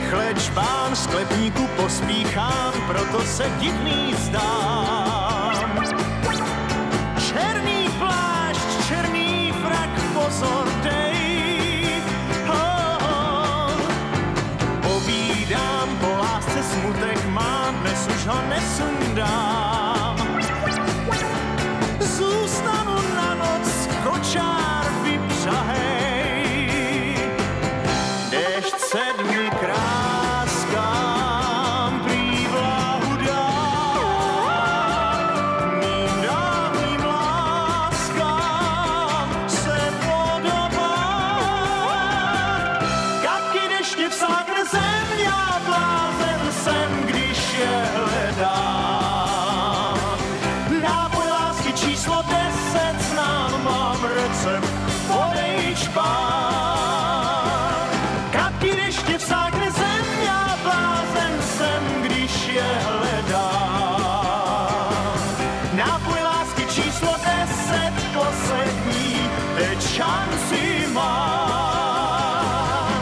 rychle čbán, sklepníku pospíchám, proto se divný zdám. Černý plášť, černý frak, pozor dej. Povídám, po lásce smutek mám, dnes už ho nesundám. Zůstanu na noc, kočár vypřahej. Déšť sedmi kráskám prý vláhu dá. Mým dávným láskám se podobá. Kapky deště vsákne zem, já blázen jsem, když je hledám. Nápoj lásky číslo 10 znám, mám recept, podej čbán. Kapky deště vsákne zem, já blázen jsem, když je hledám. Nápoj lásky číslo 10, poslední, teď šanci mám.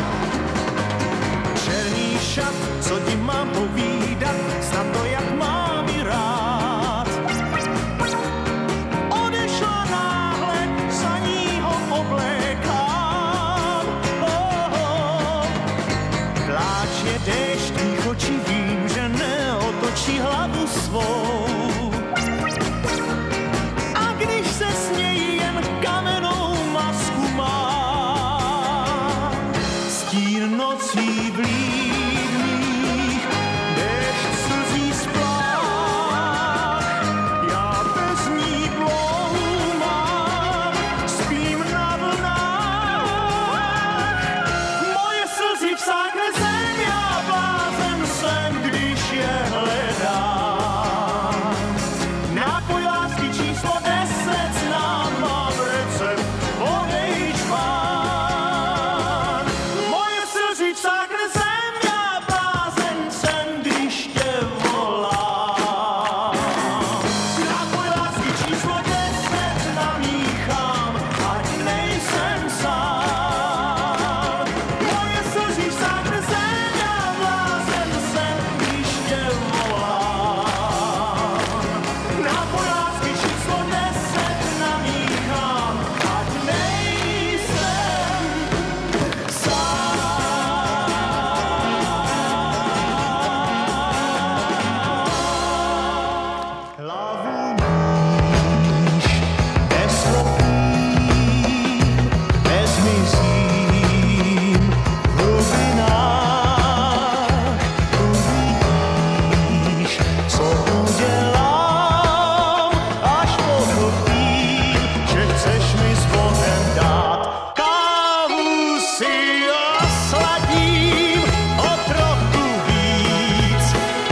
Černý šat, co ti mám povídat, snad to jak mám i rád. Odešla náhle, za ní ho oblékám. Pláče déšť tvých očí, vím, že neotočí hlavu svou. A když se smějí, jen kamennou masku má. Stín nocí vlídných, déšť slzí splách. Já bez ní bloumám, spím na vlnách. Moje slzy vsákne zem, já blázen jsem, když je hledám. Nápoj lásky číslo 10 znám, mám recept, podej čbán. Moje slzy vsákne zem, já blázen jsem, když tě volám. Nápoj lásky číslo 10 namíchám, ať nejsem sám. Moje slzy vsákne zem, já blázen jsem, když tě volám. Nápoj lásky číslo 10 namíchám, ať nejsem sám. Hlavu níž, neschopným, nezmizím v hlubinách. Uvidíš, co udělám, až pochopím, že chceš mi s Bohem dát. Kávu si osladím o trochu víc,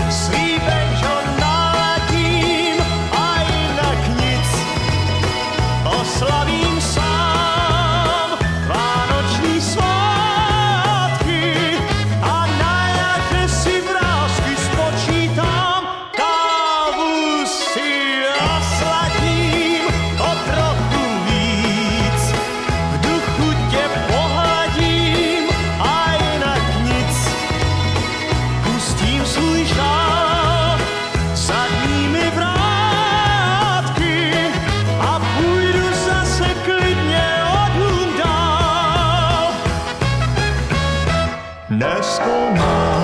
slíbek, že ho naladím a jinak nic. Oslavím sám vánoční svátky a na jaře si vrásky spočítám. Kávu si osladím o trochu víc, v duchu tě pohladím a jinak nic. Pustím svůj žál zadními vrátky a půjdu zase klidně o dům dál. Nezkoumám